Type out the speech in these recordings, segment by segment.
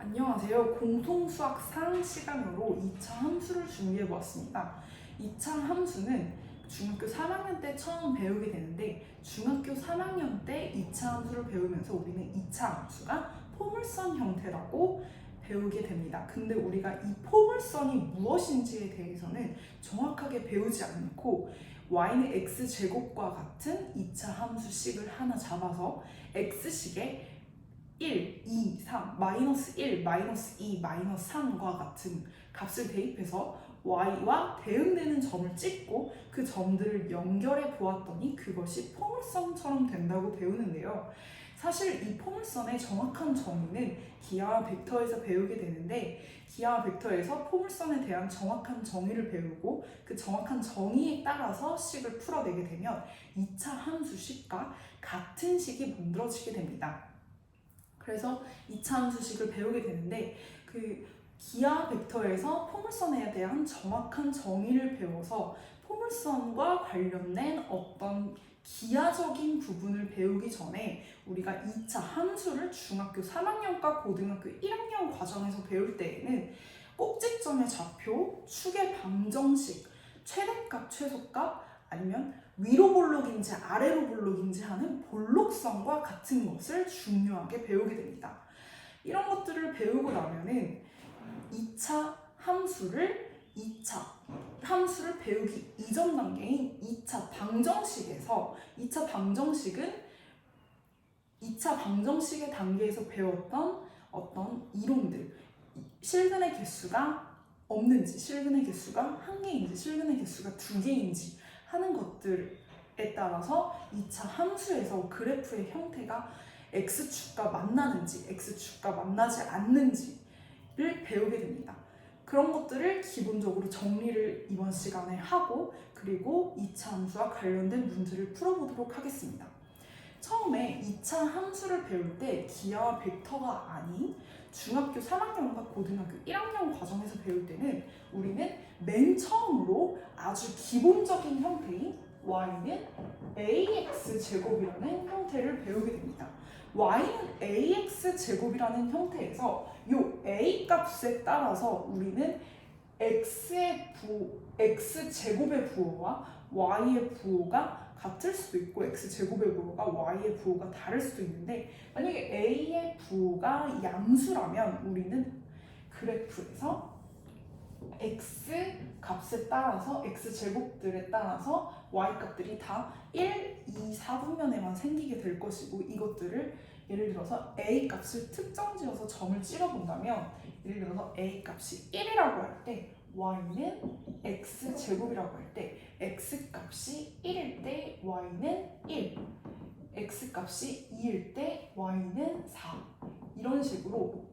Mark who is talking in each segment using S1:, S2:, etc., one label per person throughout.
S1: 안녕하세요. 공통수학 상 시간으로 2차 함수를 준비해 보았습니다. 2차 함수는 중학교 3학년 때 처음 배우게 되는데 중학교 3학년 때 2차 함수를 배우면서 우리는 2차 함수가 포물선 형태라고 배우게 됩니다. 근데 우리가 이 포물선이 무엇인지에 대해서는 정확하게 배우지 않고 y는 x제곱과 같은 2차 함수식을 하나 잡아서 x식에 1, 2, 3, 마이너스 1, 마이너스 2, 마이너스 3과 같은 값을 대입해서 y와 대응되는 점을 찍고 그 점들을 연결해 보았더니 그것이 포물선처럼 된다고 배우는데요. 사실 이 포물선의 정확한 정의는 기하와 벡터에서 배우게 되는데 기하와 벡터에서 포물선에 대한 정확한 정의를 배우고 그 정확한 정의에 따라서 식을 풀어내게 되면 2차 함수식과 같은 식이 만들어지게 됩니다. 그래서 2차 함수식을 배우게 되는데 그 기하 벡터에서 포물선에 대한 정확한 정의를 배워서 포물선과 관련된 어떤 기하적인 부분을 배우기 전에 우리가 2차 함수를 중학교 3학년과 고등학교 1학년 과정에서 배울 때에는 꼭지점의 좌표, 축의 방정식, 최대값, 최소값 아니면 위로 볼록인지 아래로 볼록인지 하는 볼록선과 같은 것을 중요하게 배우게 됩니다. 이런 것들을 배우고 나면은 2차 함수를 배우기 이전 단계인 2차 방정식에서 2차 방정식의 단계에서 배웠던 어떤 이론들, 실근의 개수가 없는지, 실근의 개수가 1개인지, 실근의 개수가 2개인지 하는 것들에 따라서 2차 함수에서 그래프의 형태가 x축과 만나는지 x축과 만나지 않는지를 배우게 됩니다. 그런 것들을 기본적으로 정리를 이번 시간에 하고 그리고 2차 함수와 관련된 문제를 풀어보도록 하겠습니다. 처음에 2차 함수를 배울 때 기하와 벡터가 아닌 중학교 3학년과 고등학교 1학년 과정에서 배울 때는 우리는 맨 처음으로 아주 기본적인 형태인 y는 ax제곱이라는 형태를 배우게 됩니다. y는 ax제곱이라는 형태에서 이 a 값에 따라서 우리는 x제곱의 부호와 y의 부호가 같을 수도 있고 x제곱의 부호가 y의 부호가 다를 수도 있는데 만약에 a의 부호가 양수라면 우리는 그래프에서 x 값에 따라서 x제곱들에 따라서 y 값들이 다 1, 2, 4분면에만 생기게 될 것이고 이것들을 예를 들어서 a 값을 특정 지어서 점을 찍어본다면 예를 들어서 a 값이 1이라고 할 때 y는 x제곱이라고 할 때 x값이 1일 때 y는 1, x값이 2일 때 y는 4 이런 식으로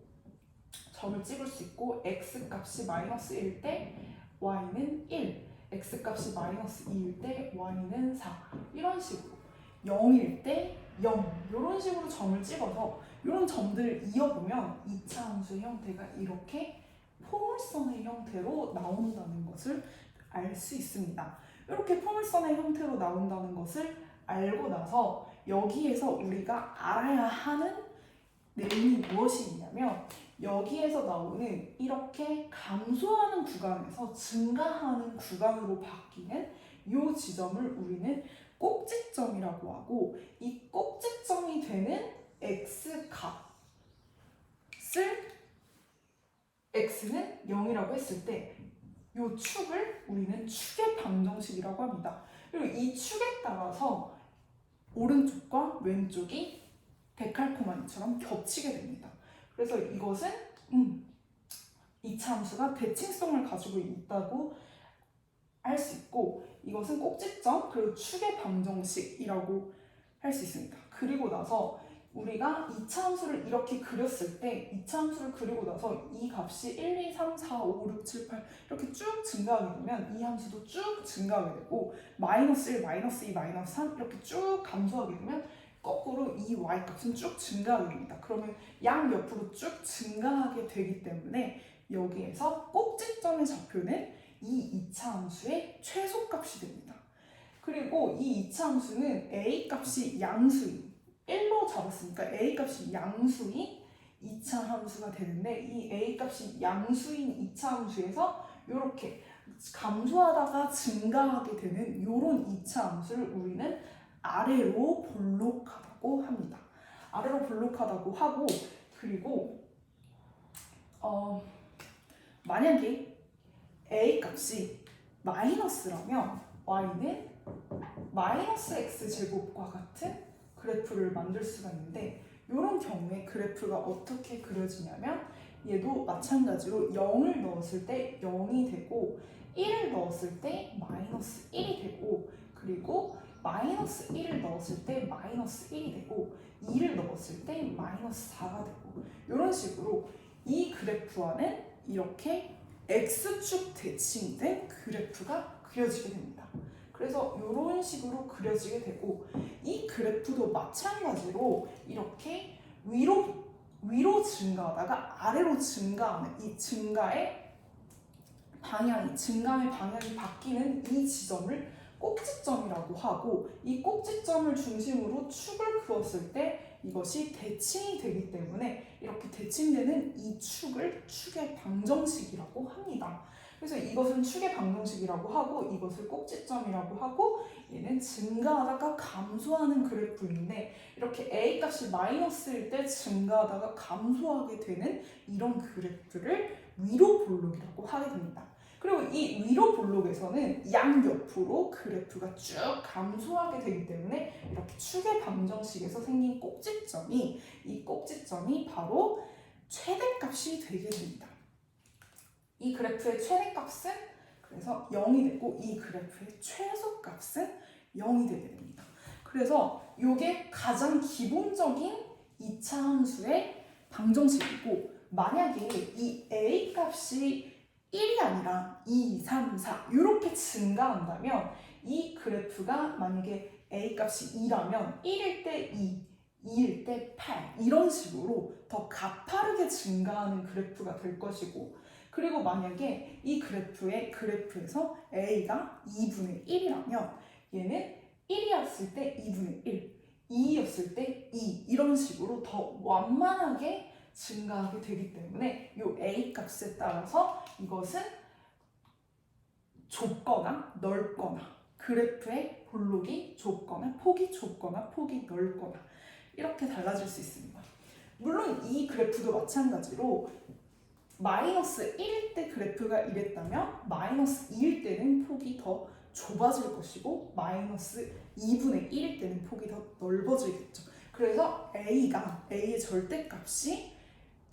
S1: 점을 찍을 수 있고 x값이 마이너스 1일 때 y는 1, x값이 마이너스 2일 때 y는 4 이런 식으로 0일 때 0 이런 식으로 점을 찍어서 이런 점들을 이어보면 2차 함수의 형태가 이렇게 포물선의 형태로 나온다는 것을 알 수 있습니다. 이렇게 포물선의 형태로 나온다는 것을 알고 나서 여기에서 우리가 알아야 하는 내용이 무엇이 있냐면 여기에서 나오는 이렇게 감소하는 구간에서 증가하는 구간으로 바뀌는 이 지점을 우리는 꼭지점이라고 하고 이 꼭지점이 되는 x는 0이라고 했을 때 이 축을 우리는 축의 방정식이라고 합니다. 그리고 이 축에 따라서 오른쪽과 왼쪽이 데칼코마니처럼 겹치게 됩니다. 그래서 이것은 2차 함수가 대칭성을 가지고 있다고 할 수 있고 이것은 꼭지점 그리고 축의 방정식이라고 할 수 있습니다. 그리고 나서 우리가 2차 함수를 이렇게 그렸을 때 2차 함수를 그리고 나서 이 값이 1, 2, 3, 4, 5, 6, 7, 8 이렇게 쭉 증가하게 되면 이 함수도 쭉 증가하게 되고 마이너스 1, 마이너스 2, 마이너스 3 이렇게 쭉 감소하게 되면 거꾸로 이 y값은 쭉 증가하게 됩니다. 그러면 양옆으로 쭉 증가하게 되기 때문에 여기에서 꼭지점의 좌표는 이 2차 함수의 최소값이 됩니다. 그리고 이 2차 함수는 a 값이 양수인 1로 잡았으니까 a 값이 양수인 2차 2차 함수가 되는데 이 a 값이 양수인 2차 함수에서 이렇게 감소하다가 증가하게 되는 이런 2차 함수를 우리는 아래로 볼록하다고 합니다. 아래로 볼록하다고 하고 그리고 만약에 a 값이 마이너스라면 y는 마이너스 x제곱과 같은 그래프를 만들 수가 있는데 이런 경우에 그래프가 어떻게 그려지냐면 얘도 마찬가지로 0을 넣었을 때 0이 되고 1을 넣었을 때 마이너스 1이 되고 그리고 마이너스 1을 넣었을 때 마이너스 1이 되고 2를 넣었을 때 마이너스 4가 되고 이런 식으로 이 그래프와는 이렇게 x축 대칭된 그래프가 그려지게 됩니다. 그래서 이런 식으로 그려지게 되고 이 그래프도 마찬가지로 이렇게 위로 증가하다가 아래로 증가하는 이 증가의 방향이 바뀌는 이 지점을 꼭지점이라고 하고 이 꼭지점을 중심으로 축을 그었을 때 이것이 대칭이 되기 때문에 이렇게 대칭되는 이 축을 축의 방정식이라고 합니다. 그래서 이것은 축의 방정식이라고 하고 이것을 꼭지점이라고 하고 얘는 증가하다가 감소하는 그래프인데 이렇게 a 값이 마이너스일 때 증가하다가 감소하게 되는 이런 그래프를 위로 볼록이라고 하게 됩니다. 그리고 이 위로 볼록에서는 양옆으로 그래프가 쭉 감소하게 되기 때문에 이렇게 축의 방정식에서 생긴 꼭지점이 이 꼭지점이 바로 최대값이 되게 됩니다. 이 그래프의 최대값은 그래서 0이 되고 이 그래프의 최소값은 0이 되게 됩니다. 그래서 이게 가장 기본적인 2차 함수의 방정식이고 만약에 이 a 값이 1이 아니라 2, 3, 4 이렇게 증가한다면 이 그래프가 만약에 a 값이 2라면 1일 때 2, 2일 때 8 이런 식으로 더 가파르게 증가하는 그래프가 될 것이고 그리고 만약에 이 그래프에서 a가 2분의 1이라면 얘는 1이었을 때 2분의 1, 2였을 때 2 이런 식으로 더 완만하게 증가하게 되기 때문에 이 a 값에 따라서 이것은 좁거나 넓거나 그래프의 볼록이 좁거나 폭이 좁거나 폭이 넓거나 이렇게 달라질 수 있습니다. 물론 이 그래프도 마찬가지로 마이너스 1일 때 그래프가 이랬다면 마이너스 2일 때는 폭이 더 좁아질 것이고 마이너스 2분의 1일 때는 폭이 더 넓어지겠죠. 그래서 A의 절대값이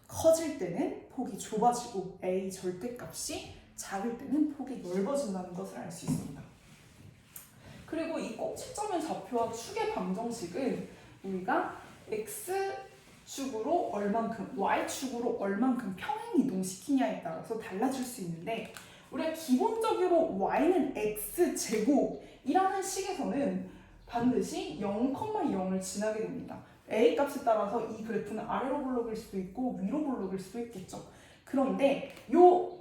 S1: 커질 때는 폭이 좁아지고 A 절대값이 작을 때는 폭이 넓어진다는 것을 알 수 있습니다. 그리고 이 꼭지점의 좌표와 축의 방정식은 우리가 X축으로 얼만큼, Y축으로 얼만큼 평행 이동시키냐에 따라서 달라질 수 있는데 우리가 기본적으로 Y는 X제곱이라는 식에서는 반드시 0,0을 지나게 됩니다. A 값에 따라서 이 그래프는 아래로 볼록일 수도 있고 위로 볼록일 수도 있겠죠. 그런데 요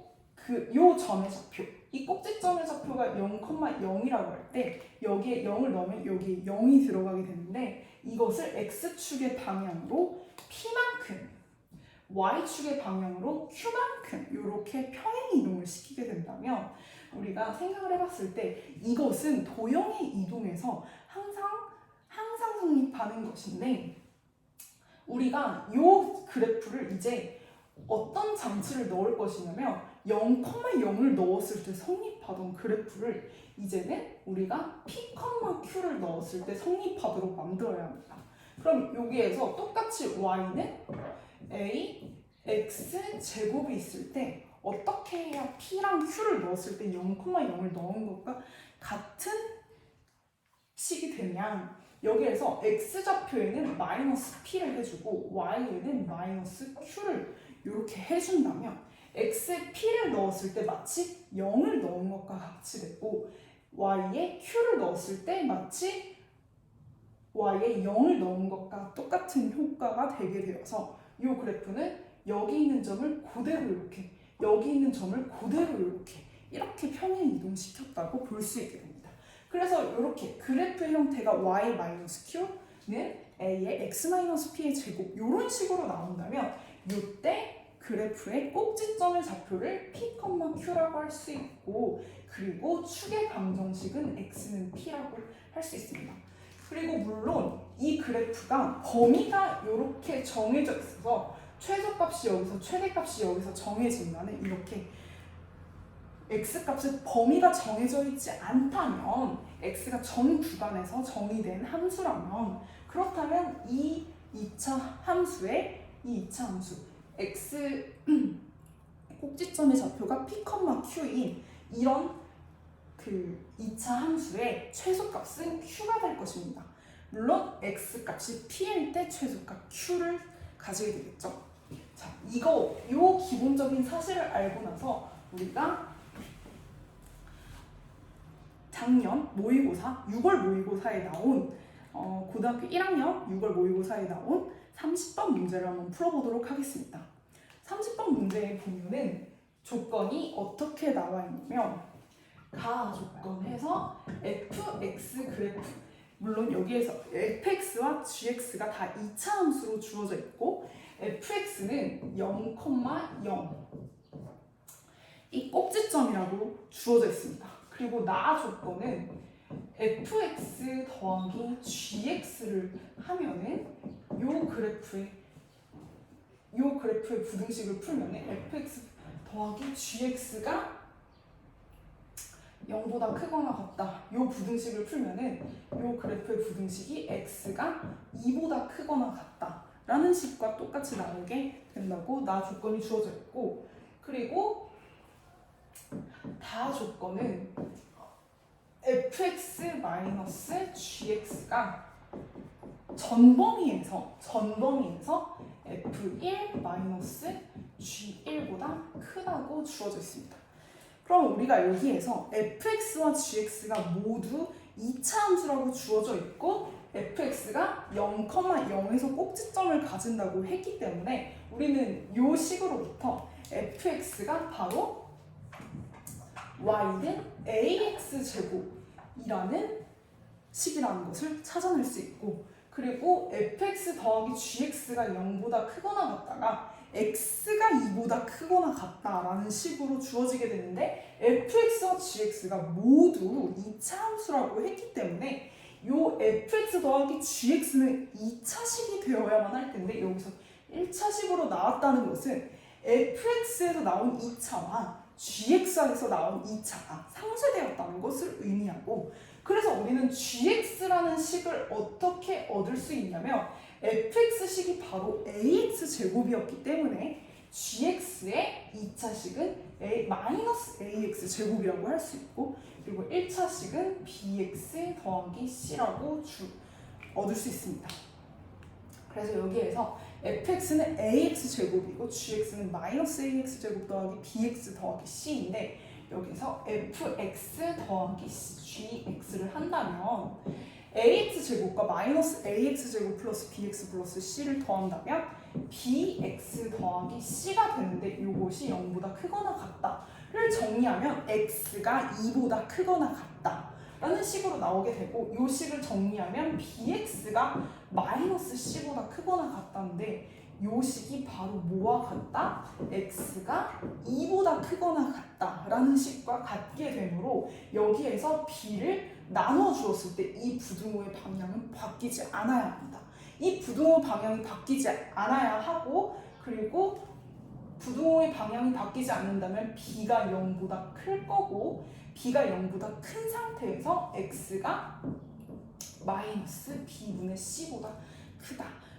S1: 점의 좌표, 이 꼭지점의 좌표가 0,0이라고 할 때 여기에 0을 넣으면 여기에 0이 들어가게 되는데 이것을 X축의 방향으로 P만큼 Y축의 방향으로 Q만큼 이렇게 평행 이동을 시키게 된다면 우리가 생각을 해봤을 때 이것은 도형의 이동에서 항상 성립하는 것인데 우리가 이 그래프를 이제 어떤 장치를 넣을 것이냐면 0,0을 넣었을 때 성립하던 그래프를 이제는 우리가 P, Q를 넣었을 때 성립하도록 만들어야 합니다. 그럼 여기에서 똑같이 Y는 A, X 제곱이 있을 때 어떻게 해야 P랑 Q를 넣었을 때 0,0을 넣은 것과 같은 식이 되냐 여기에서 X좌표에는 마이너스 P를 해주고 Y에는 마이너스 Q를 이렇게 해준다면 X에 P를 넣었을 때 마치 0을 넣은 것과 같이 되고 Y에 Q를 넣었을 때 마치 Y에 0을 넣은 것과 똑같은 효과가 되게 되어서 이 그래프는 여기 있는 점을 그대로 이렇게 여기 있는 점을 그대로 이렇게 평행 이동시켰다고 볼 수 있게 됩니다. 그래서 이렇게 그래프의 형태가 Y-Q는 A의 X-P의 제곱 이런 식으로 나온다면 이때 그래프의 꼭지점의 좌표를 P, Q라고 할 수 있고, 그리고 축의 방정식은 x는 p라고 할 수 있습니다. 그리고 물론 이 그래프가 범위가 이렇게 정해져 있어서 최소값이 여기서 최대값이 여기서 정해지면 이렇게 x값의 범위가 정해져 있지 않다면, x가 전 구간에서 정의된 함수라면, 그렇다면 이 2차 함수 x 꼭지점의 좌표가 p, q인 이런 그 2차 함수의 최소값은 q가 될 것입니다. 물론 x값이 p일 때 최소값 q를 가지게 되겠죠. 자, 요 기본적인 사실을 알고 나서 우리가 작년 모의고사 6월 모의고사에 나온 고등학교 1학년 6월 모의고사에 나온 30번 문제를 한번 풀어보도록 하겠습니다. 30번 문제에 보면은 조건이 어떻게 나와 있냐면, 가 조건에서 fx 그래프, 물론 여기에서 fx와 gx가 다 2차 함수로 주어져 있고, fx는 0,0 이 꼭지점이라고 주어져 있습니다. 그리고 나 조건은 fx 더하기 gx를 하면은 요 그래프의 부등식을 풀면은 fx 더하기 gx가 0보다 크거나 같다. 요 부등식을 풀면은 요 그래프의 부등식이 x가 2보다 크거나 같다 라는 식과 똑같이 나오게 된다고 나 조건이 주어져 있고, 그리고 다 조건은 fx-gx가 전범위에서 f1-g1보다 크다고 주어져 있습니다. 그럼 우리가 여기에서 fx와 gx가 모두 2차 함수라고 주어져 있고, fx가 0,0에서 꼭지점을 가진다고 했기 때문에 우리는 이 식으로부터 fx가 바로 y는 ax 제곱이라는 식이라는 것을 찾아낼 수 있고, 그리고 fx 더하기 gx가 0보다 크거나 같다가 x가 2보다 크거나 같다라는 식으로 주어지게 되는데, fx와 gx가 모두 2차 함수라고 했기 때문에 요 fx 더하기 gx는 2차식이 되어야만 할 텐데, 여기서 1차식으로 나왔다는 것은 fx에서 나온 2차와 gx에서 나온 2차가 상쇄되었다는 것을 의미하고, 그래서 우리는 gx라는 식을 어떻게 얻을 수 있냐면, fx식이 바로 ax 제곱이었기 때문에 gx의 2차식은 -ax 제곱이라고 할 수 있고, 그리고 1차식은 bx 더하기 c라고 얻을 수 있습니다. 그래서 여기에서 fx는 ax 제곱이고 gx는 -ax 제곱 더하기 bx 더하기 c인데, 여기서 fx 더하기 gx를 한다면 ax 제곱과 -ax 제곱 플러스 bx 플러스 c를 더한다면 bx 더하기 c가 되는데, 이것이 0보다 크거나 같다를 정리하면 x가 2보다 크거나 같다 라는 식으로 나오게 되고, 이 식을 정리하면 bx가 -c보다 크거나 같다는데, 이 식이 바로 뭐와 같다? x가 2보다 크거나 같다 라는 식과 같게 되므로 여기에서 b를 나눠 주었을 때 이 부등호의 방향은 바뀌지 않아야 합니다. 이 부등호 방향이 바뀌지 않아야 하고, 그리고 부등호의 방향이 바뀌지 않는다면 b가 0보다 클 거고, b가 0보다 큰 상태에서 x가 -b분의 c보다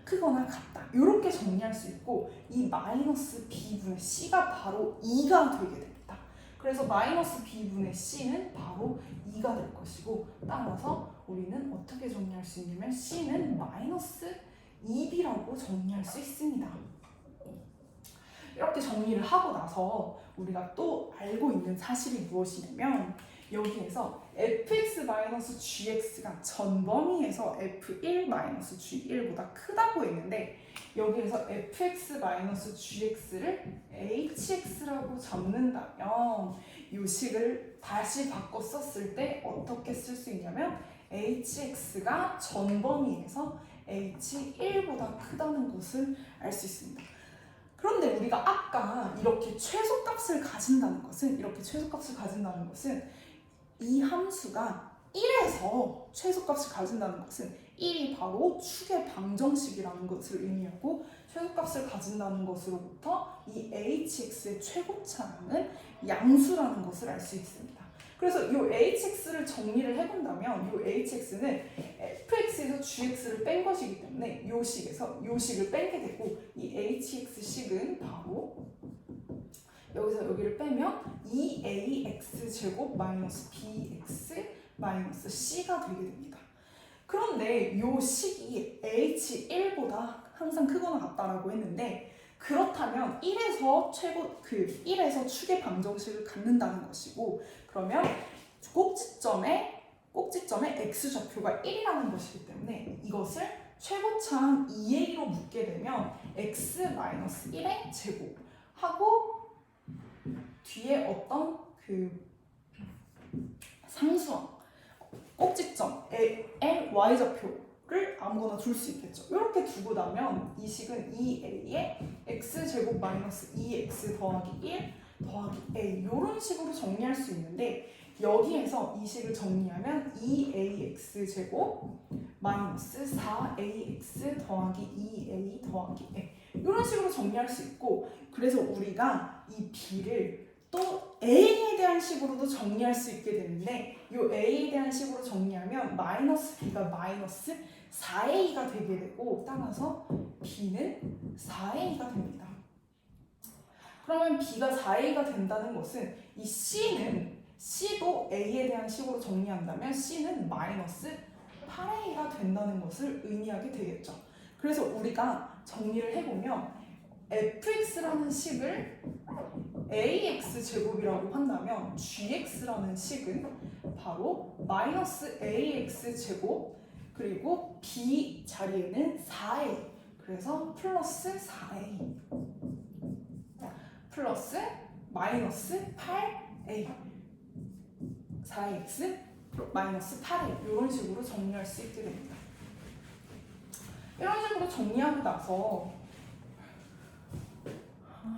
S1: 크거나 같다, 이렇게 정리할 수 있고, 이 -b분의 c가 바로 2가 되게 됩니다. 그래서 -b분의 c는 바로 2가 될 것이고, 따라서 우리는 어떻게 정리할 수 있냐면 c는 -2b라고 정리할 수 있습니다. 이렇게 정리를 하고 나서 우리가 또 알고 있는 사실이 무엇이냐면, 여기에서 fx-gx가 전범위에서 f1-g1보다 크다고 했는데, 여기에서 fx-gx를 hx라고 잡는다면 이 식을 다시 바꿔 썼을 때 어떻게 쓸 수 있냐면, hx가 전범위에서 h1보다 크다는 것을 알 수 있습니다. 우리가 아까 이렇게 최소값을 가진다는 것은 이 함수가 1에서 최소값을 가진다는 것은 1이 바로 축의 방정식이라는 것을 의미하고 최소값을 가진다는 것으로부터 이 hx의 최고차는 양수라는 것을 알 수 있습니다. 그래서 이 hx를 정리를 해본다면 이 hx는 fx에서 gx를 뺀 것이기 때문에 이 식에서 이 식을 빼게 되고 이 hx식은 바로 여기서 여기를 빼면 2ax 제곱 마이너스 bx 마이너스 c가 되게 됩니다. 그런데 이 식이 h1보다 항상 크거나 같다라고 했는데 그렇다면 1에서 축의 방정식을 갖는다는 것이고 그러면 꼭지점에 x좌표가 1이라는 것이기 때문에 이것을 최고차항 2a로 묻게 되면 x-1의 제곱하고 뒤에 어떤 상수항 꼭지점 L, y좌표를 아무거나 둘 수 있겠죠. 이렇게 두고 나면 이 식은 2a에 x제곱 마이너스 2x 더하기 1 더하기 a 이런 식으로 정리할 수 있는데 여기에서 이 식을 정리하면 2ax제곱 마이너스 4ax 더하기 2a 더하기 a 이런 식으로 정리할 수 있고 그래서 우리가 이 b를 또 a에 대한 식으로도 정리할 수 있게 되는데 이 a에 대한 식으로 정리하면 마이너스 b가 마이너스 4a가 되게 되고 따라서 b는 4a가 됩니다. 그러면 b가 4a가 된다는 것은 이 c도 a에 대한 식으로 정리한다면 c는 마이너스 8a가 된다는 것을 의미하게 되겠죠. 그래서 우리가 정리를 해보면 fx라는 식을 ax 제곱이라고 한다면 gx라는 식은 바로 마이너스 ax 제곱 그리고 b 자리에는 4a 그래서 플러스 4a 플러스 마이너스 8a 4x 마이너스 8a 이런 식으로 정리할 수 있게 됩니다. 이런 식으로 정리하고 나서